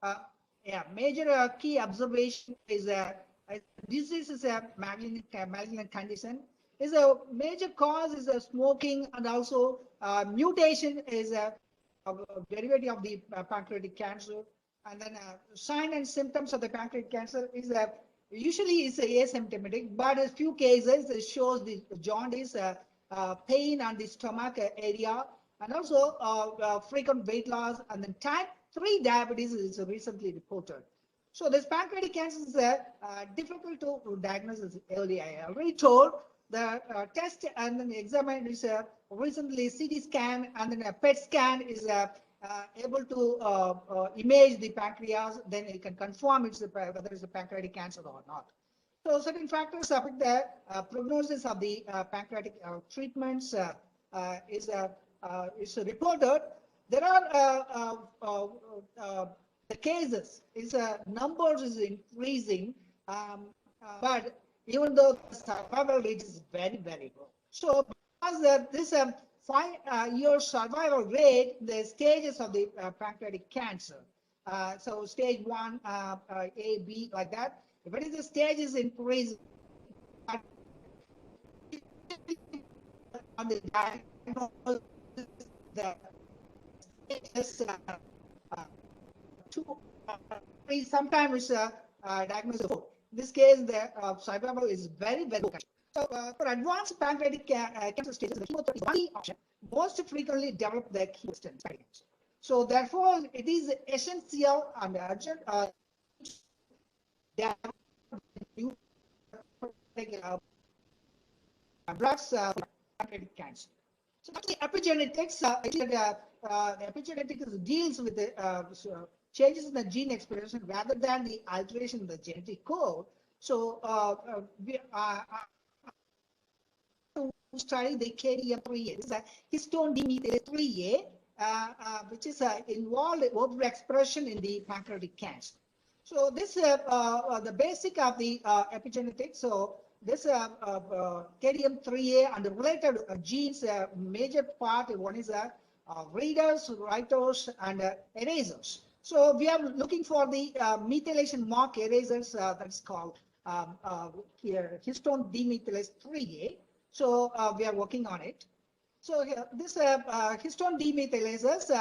Uh, yeah, major key observation is disease is a malignant condition. Is a major cause is a smoking, and also mutation is a derivative of the pancreatic cancer. And then sign and symptoms of the pancreatic cancer is usually is asymptomatic, but in few cases it shows the jaundice, pain on the stomach area, and also frequent weight loss, and then type 3 diabetes is recently reported. So this pancreatic cancer is difficult to diagnose early. I already told the test and then the examine is recently CT scan, and then a PET scan is able to image the pancreas. Then it can confirm whether it's a pancreatic cancer or not. So certain factors affect the prognosis of the pancreatic treatments is reported. There are the cases is numbers is increasing, but even though the survival rate is very low. So because this 5-year survival rate, the stages of the pancreatic cancer. So stage 1, A, B, like that. If it is the stage is increasing, on the diagnosis, the stages two, sometimes diagnosis 4. In this case, the survival is very low. So for advanced pancreatic cancer stages, the chemotherapy is one option most frequently developed the chemotherapy. So therefore, it is essential and urgent new drugs for pancreatic cancer. So the epigenetics, the epigenetics deals with the changes in the gene expression rather than the alteration in the genetic code. So we study the KDM3A. This is a histone demethylase 3A, which is involved overexpression in the pancreatic cancer. So this the basic of the epigenetics. So this KDM3A and the related genes, major part one is readers, writers, and erasers. So we are looking for the methylation mark erasers that's called histone demethylase 3A. So we are working on it. So here, this histone demethylases,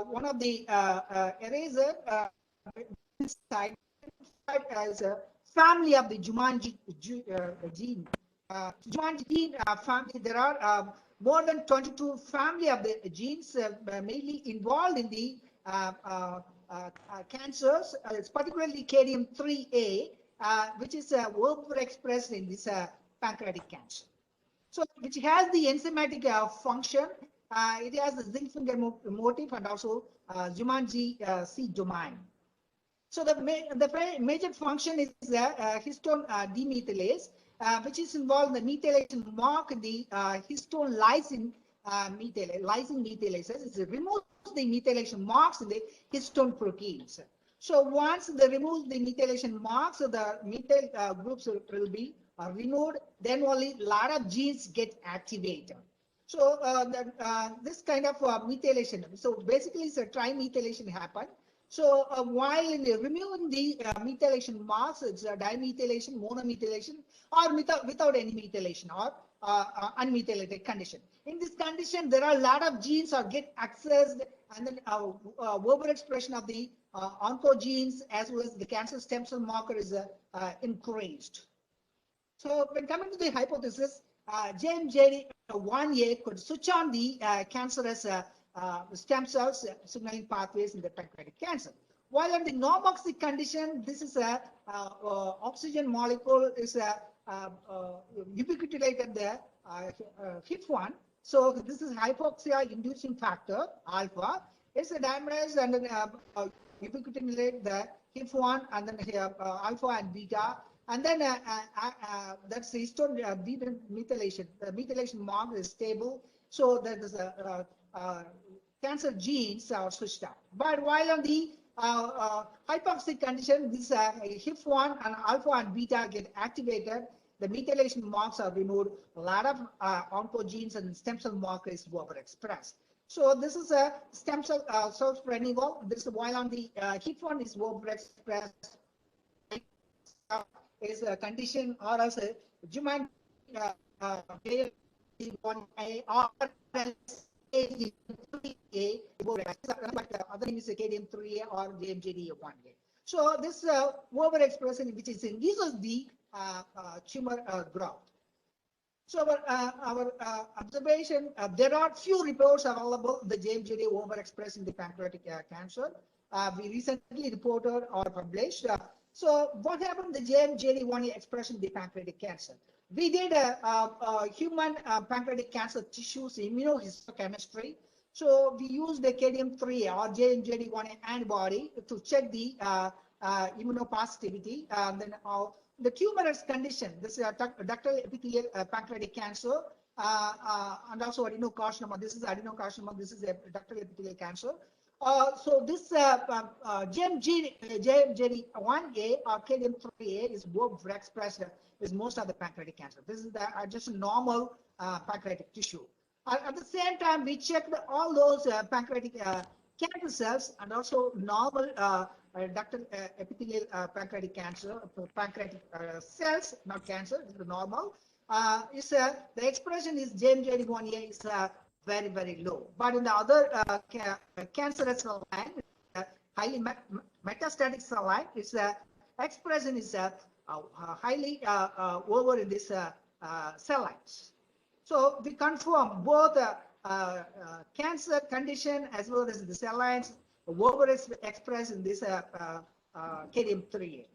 one of the eraser identified as a family of the Jumanji gene. Jumanji gene family, there are more than 22 family of the genes mainly involved in the cancers. It's particularly KDM3A, which is overexpressed in this pancreatic cancer. So, which has the enzymatic function. It has the zinc finger motif and also Jumanji C domain. So the major function is histone demethylase, which is involved in the methylation mark in the histone lysine methylases. It removes the methylation marks in the histone proteins. So once they remove the methylation marks, so the methyl groups will be removed. Then only a lot of genes get activated. So this kind of methylation. So basically, it's a trimethylation happen. So while in removing the methylation marks, it's a dimethylation, monomethylation, or without any methylation or unmethylated condition. In this condition, there are a lot of genes are get accessed, and then overexpression of the oncogenes as well as the cancer stem cell marker is increased. So when coming to the hypothesis, JMJ1A could switch on the cancerous stem cells signaling pathways in the pancreatic cancer. While in the normoxic condition, this is a oxygen molecule is ubiquitinated the HIF1. So this is hypoxia inducing factor alpha. It's a dimerized and then ubiquitinate the HIF1 and then alpha and beta. And then that's the histone methylation. The methylation mark is stable. So that is a cancer genes are switched out. But while on the hypoxic condition, this HIF1 and alpha and beta get activated. The methylation marks are removed. A lot of oncogenes and stem cell markers overexpressed. So this is a stem cell self-spreading wall. This while on the hip one is overexpressed is a condition or as a human KDM1A or KDM3A, but the other name is KDM3A or JMJD1A. So this overexpression which is induces the tumor growth. So our observation, there are few reports available, the JMJD overexpressed in the pancreatic cancer. We recently reported or published. So what happened to the JMJD1 expression in the pancreatic cancer? We did a human pancreatic cancer tissues immunohistochemistry. So we used the KDM3 or JMJD1 antibody to check the immunopositivity. Then the tumorous condition, this is ductal epithelial pancreatic cancer, and also adenocarcinoma. This is adenocarcinoma. This is a ductal epithelial cancer. So this JMJD1A or KDM3A is overexpressed with most of the pancreatic cancer. This is just a normal pancreatic tissue. At the same time, we checked all those pancreatic cancer cells and also normal ductal epithelial pancreatic cancer, pancreatic cells, not cancer, it's normal. The expression is JMJD1A is very, very low. But in the other cancerous cell line, highly metastatic cell line, its expression is highly over in this cell lines. So we confirm both cancer condition as well as the cell lines overexpressed in this KDM3A.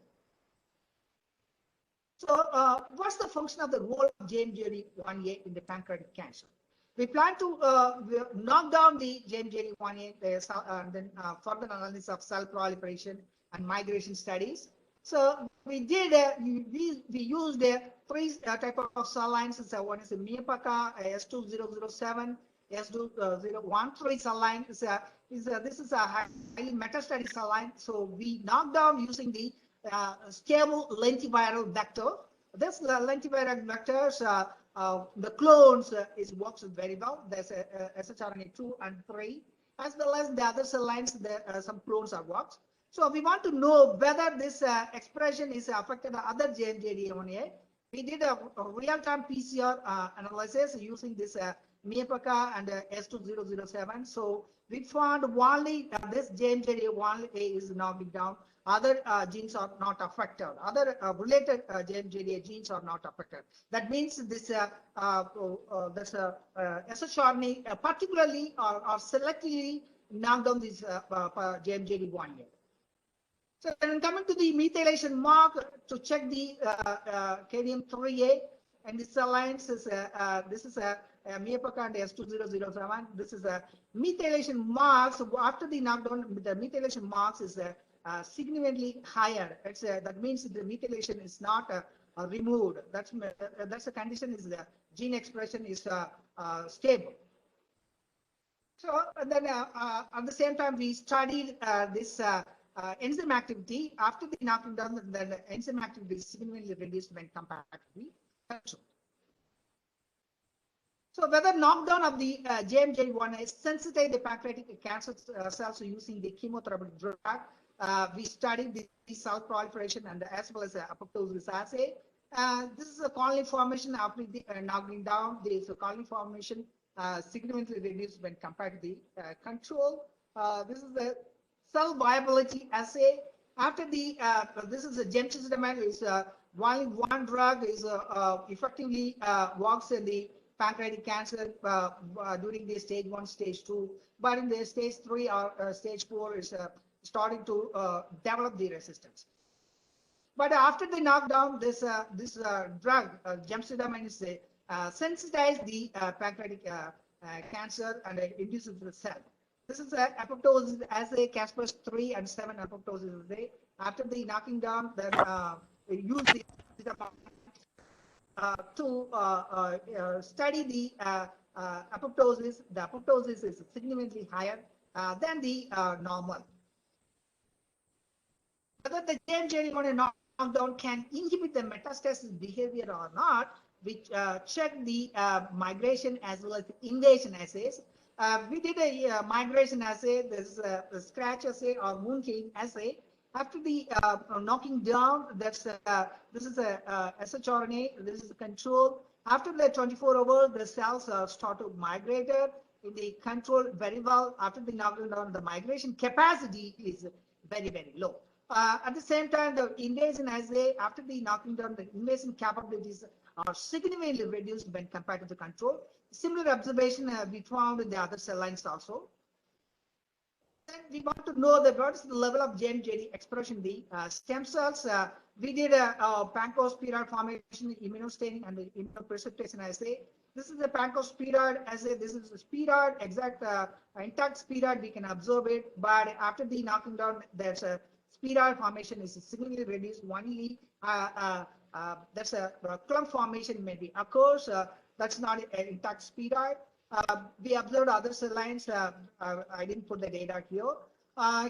So what's the function of the role of JMJD1A in the pancreatic cancer? We plan to knock down the JMJD1A and then further analysis of cell proliferation and migration studies. So we did we used three type of cell lines. One is the MIAPACA S2007, S2013 cell line. This is a highly metastatic cell line. So we knocked down using the stable lentiviral vector. This lentiviral vectors, the clones works very well. There's shRNA2 and 3, as well as the other cell lines. There some clones are works. So we want to know whether this expression is affected by other JMJD1A. We did a real-time PCR analysis using this MIAPACA and S2007. So we found only this JMJD1A is knocking down. Other genes are not affected. Other related JMJD genes are not affected. That means this shRNA particularly or selectively knock down this JMJD1A. So then coming to the methylation mark to check the KDM3A and the cell lines, this is a MIAPACA and S2007. This is a methylation marks. After the knockdown, the methylation marks is significantly higher. That means the methylation is not removed. That's the condition is the gene expression is stable. So and then at the same time we studied this enzyme activity. After the knocking down, the enzyme activity is significantly reduced when compared to the control. So whether knockdown of the JMJD1A sensitize the pancreatic cancer cells using the chemotherapeutic drug. We studied the cell proliferation and as well as the apoptosis assay. This is a colony formation after the knocking down. There is a colony formation significantly reduced when compared to the control. This is the cell viability assay. After the this is a gemcitabine is one drug is effectively works in the pancreatic cancer during the stage 1, stage 2, but in the stage 3 or stage 4 is starting to develop the resistance. But after the knockdown, this drug gemcitabine is sensitize the pancreatic cancer and induces the cell. This is apoptosis assay, Casper's 3 and 7 apoptosis assay. After the knocking down, then we use the to study the apoptosis. The apoptosis is significantly higher than the normal. Whether the JMJD1A knockdown can inhibit the metastasis behavior or not, we check the migration as well as the invasion assays. We did a migration assay, this scratch assay or mooncake assay. After the knocking down, this is a shRNA, this is a control. After the 24 hours, the cells start to migrate in the control very well. After the knocking down, the migration capacity is very, very low. At the same time, the invasion assay, after the knocking down, the invasion capabilities are significantly reduced when compared to the control. Similar observation we found in the other cell lines also. Then we want to know that what is the level of JNJD expression in the stem cells. We did a pancospheroid formation, immunostaining, and the immunoprecipitation assay. This is the pancospheroid assay. This is the spheroid, exact intact spheroid. We can observe it, but after the knocking down, there's a spheroid formation is significantly reduced. Only that's a clump formation maybe occurs. That's not an intact spheroid. We observed other cell lines. I didn't put the data here.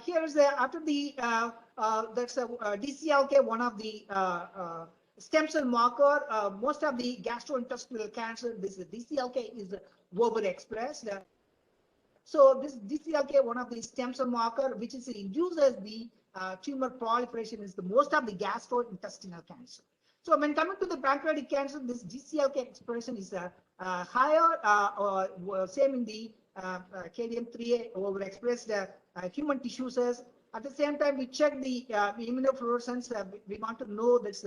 Here is after the that's a DCLK, one of the stem cell marker. Most of the gastrointestinal cancer, this DCLK is overexpressed. So this DCLK, one of the stem cell marker, which is induces the tumor proliferation, is the most of the gastrointestinal cancer. So when coming to the pancreatic cancer, this DCLK expression is higher, or same in the KDM3A overexpressed human tissues. At the same time, we check the immunofluorescence. We want to know this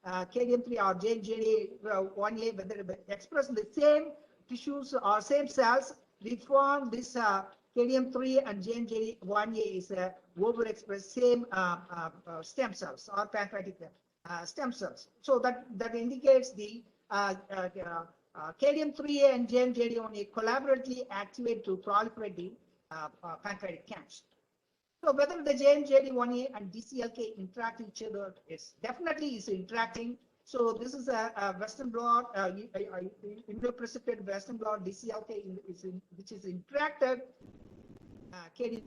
KDM3 or JNJD1A, whether it express the same tissues or same cells. We found this KDM3 and JNJD1A is overexpressed same stem cells or pancreatic stem cells. So that indicates the KDM3A and JNJD1A collaboratively activate to proliferate the pancreatic cancer. So whether the JNJD1A and DCLK interact each other is definitely interacting. So this is a Western blot, immunoprecipitated Western blot, DCLK which is interacted. KDM.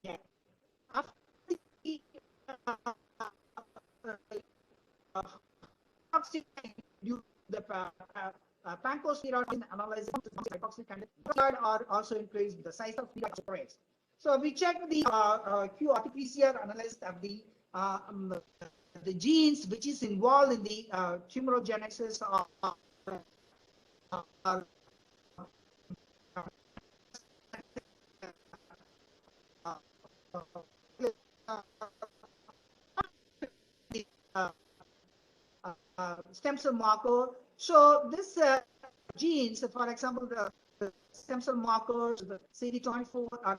Yeah. After the pancospheroid analysis are also increased the size of spheroids. So we checked the qRT-PCR analysis of the genes which is involved in the tumorigenesis of stem cell marker. So this genes, for example, the stem cell markers, the CD24 are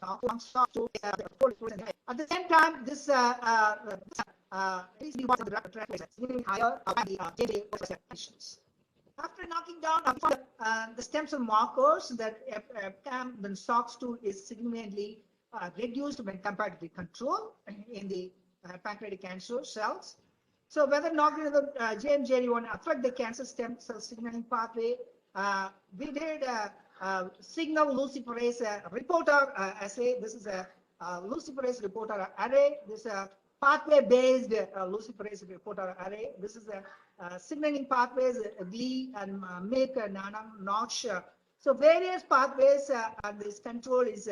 at the same time, this higher after knocking down the stem cell markers, that then SOX2 is significantly reduced when compared to the control in the pancreatic cancer cells. So whether knocking the JNJD1 affect the cancer stem cell signaling pathway, we did signal luciferase reporter assay. This is a luciferase reporter array. This is a pathway-based luciferase reporter array. This is a signaling pathways, Gli and MYC and Notch. So various pathways, and this control is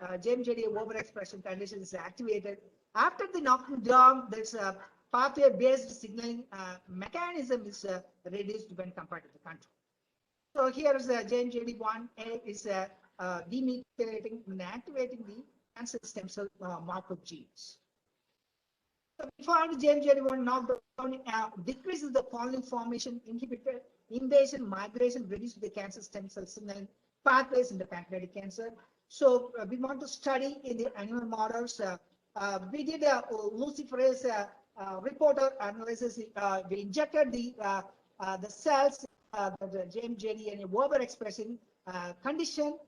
JNJD overexpression condition is activated. After the knocking down, there's a pathway-based signaling mechanism is reduced when compared to the control. So here is the JNJD1A is demethylating and activating the cancer stem cell marker genes. So we found JNJD1 knockdown decreases the colony formation, inhibited invasion, migration, reduces the cancer stem cell signaling pathways in the pancreatic cancer. So we want to study in the animal models. We did a luciferase reporter analysis. We injected the cells, the JNJD and overexpressing condition.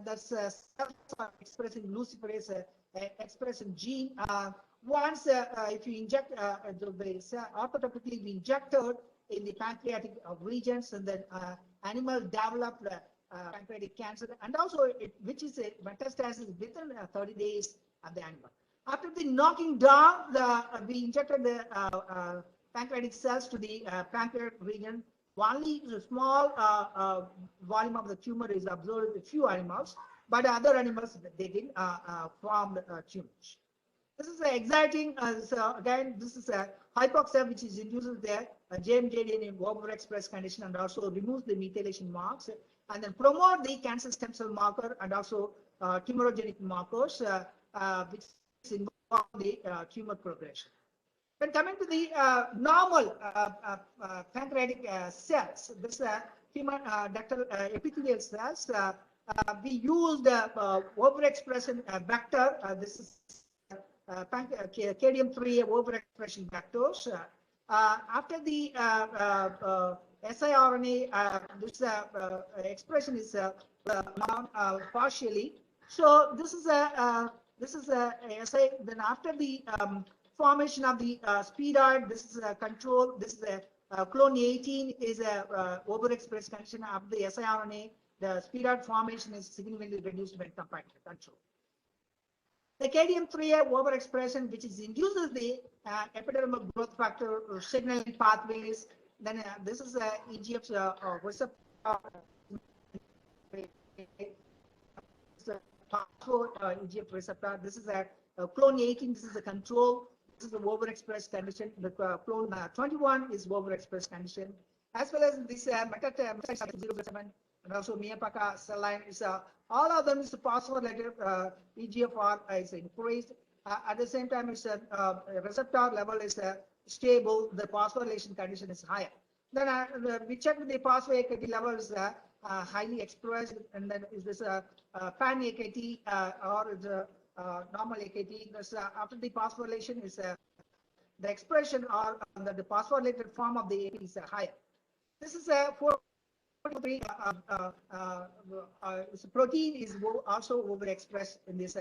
That's cells are expressing luciferase expressing gene. Once if you inject the orthotopically we injected in the pancreatic regions, and then animal developed pancreatic cancer, and also which is a metastasis within 30 days of the animal. After the knocking down, we injected the pancreatic cells to the pancreatic region. Only the small volume of the tumor is observed in a few animals, but other animals they didn't form tumors. This is exciting. So again, this is a hypoxia which is induces the JMJD in overexpressed condition and also removes the methylation marks and then promote the cancer stem cell marker and also tumorogenic markers which involve the tumor progression. When coming to the normal pancreatic cells, this human ductal epithelial cells, we use the overexpression vector. This is KDM3 overexpression vectors. After the siRNA, this expression is partially. So this is a SA. Then after the formation of the spheroid, this is a control. This is a clone 18 is a overexpressed condition of the siRNA. The spheroid formation is significantly reduced when compared to control. The KDM3A overexpression, which is induces the epidermal growth factor or signaling pathways. Then this is a EGF receptor. EGF receptor. This is a clone 18. This is a control. This is the overexpressed condition. The clone 21 is overexpressed condition, as well as this metastatic 007 and also MIAPACA cell line is all of them is phosphorylated EGFR is increased. At the same time, it's receptor level is stable. The phosphorylation condition is higher. Then we check the phospho-AKT level is highly expressed, and then is this pan AKT or is normal AKT? This, after the phosphorylation is the expression or the phosphorylated form of the AKT is higher. This is a protein is also overexpressed in this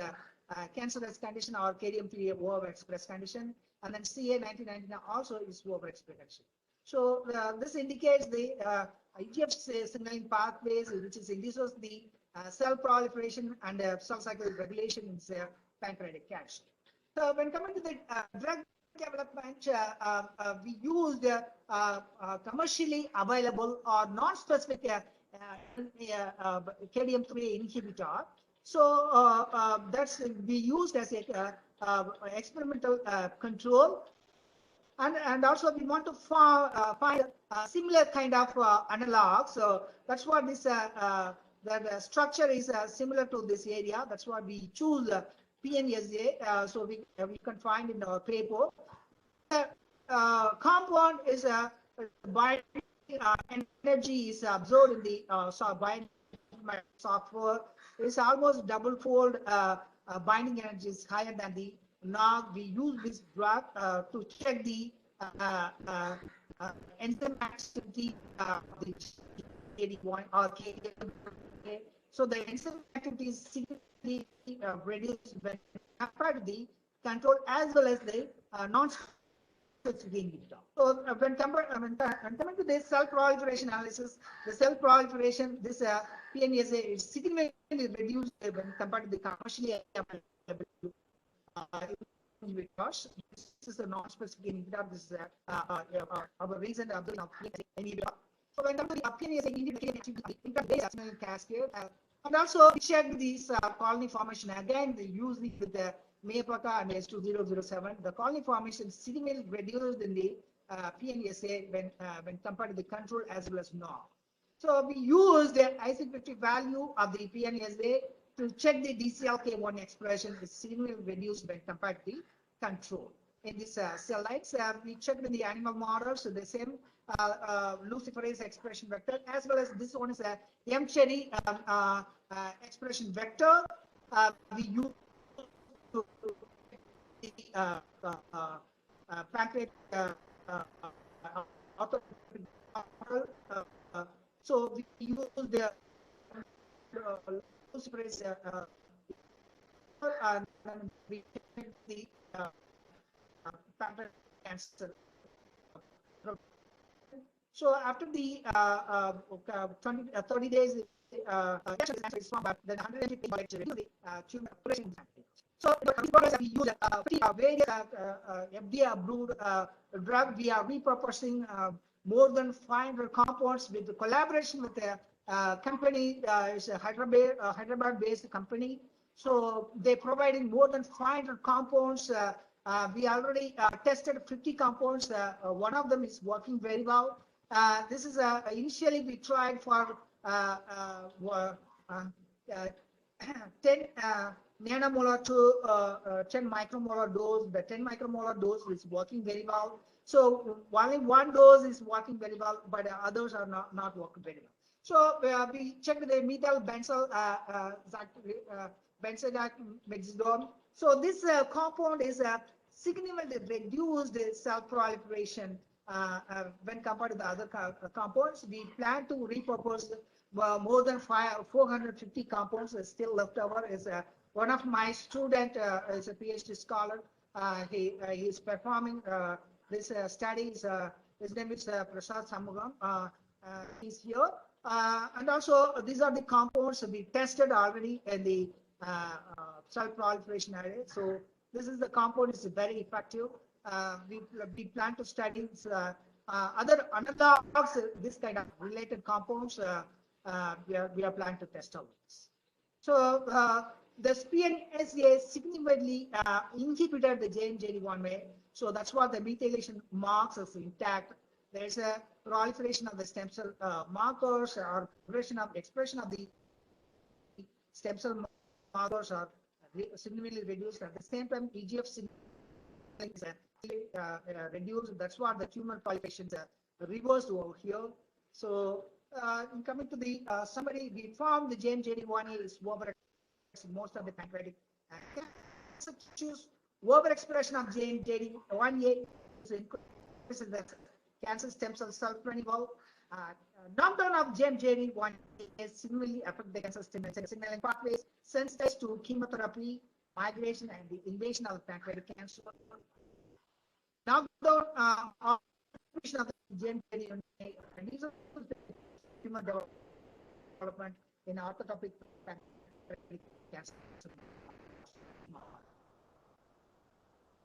cancerous condition or KDM3A overexpressed condition, and then CA1999 also is overexpressed. So this indicates the EGF signaling pathways, which is induces the cell proliferation and cell cycle regulation in pancreatic cancer. So when coming to the drug development, we used commercially available or non-specific KDM3 inhibitor. So that's we used as a experimental control, and also we want to find a similar kind of analog. So that's what this the structure is similar to this area. That's why we choose PNSA. So we can find in our paper. Compound is binding energy is absorbed in the binding software. It's almost double fold binding energy is higher than the NOG. We use this drug to check the enzyme activity of the KD1 or KD. So the enzyme activity is significantly reduced when compared to the control as well as the non-specific inhibitor. So when coming to this cell proliferation analysis, the cell proliferation, this PNSA is significantly reduced when compared to the commercially available inhibitors. This is a non-specific inhibitor. This is our recent observation of PNSA inhibitor. So when coming to the PNSA inhibitor cascade, and also we checked this colony formation again. They use it with the MIAPACA and S2007. The colony formation is significantly reduced in the PNSA when compared to the control as well as NOG. So we use the IC50 value of the PNSA to check the DCLK1 expression is significantly reduced when compared to the control. In this cell lines, we checked in the animal models, so the same luciferase expression vector, as well as this one is a mCherry expression vector. We use the pancreatic so we use the luciferase and we check the pancreatic cancer. So after the 30 days, then 150 tumor. So these products we use various FDA-approved drug. We are repurposing more than 500 compounds with the collaboration with the company. Is a Hyderabad-based company. So they're providing more than 500 compounds. We already tested 50 compounds. One of them is working very well. This is initially we tried for 10 nanomolar to 10 micromolar dose. The 10 micromolar dose is working very well. So only one dose is working very well, but others are not working very well. So we checked the methyl benzyl benzodiazepine. So this compound is significantly reduced cell proliferation when compared to the other compounds. We plan to repurpose more than 450 compounds still left over. Is one of my student is a PhD scholar. He is performing this studies. His name is Prasad Samugam. He's here. And also these are the compounds we tested already in the cell proliferation area. So this is the compound is very effective. We plan to study other analogs, this kind of related compounds. We are planning to test out this. So the SPNSA significantly inhibited the JNJD1A. So that's what the methylation marks is intact. There's a proliferation of the stem cell markers or expression of the stem cell markers are significantly reduced. At the same time, EGF signaling is reduced. That's what the tumor proliferation is reversed over here. So coming to the summary, we found the JNJD1A is overexpressed in most of the pancreatic cancer tissues. Overexpression of JNJD1A increases the cancer stem cell self-renewal. Knockdown of JNJD1A significantly affect the cancer stem cell signaling pathways, sensitized to chemotherapy, migration, and the invasion of pancreatic cancer. Knockdown of the JNJD1A reduces tumor development in orthotopic pancreatic cancer.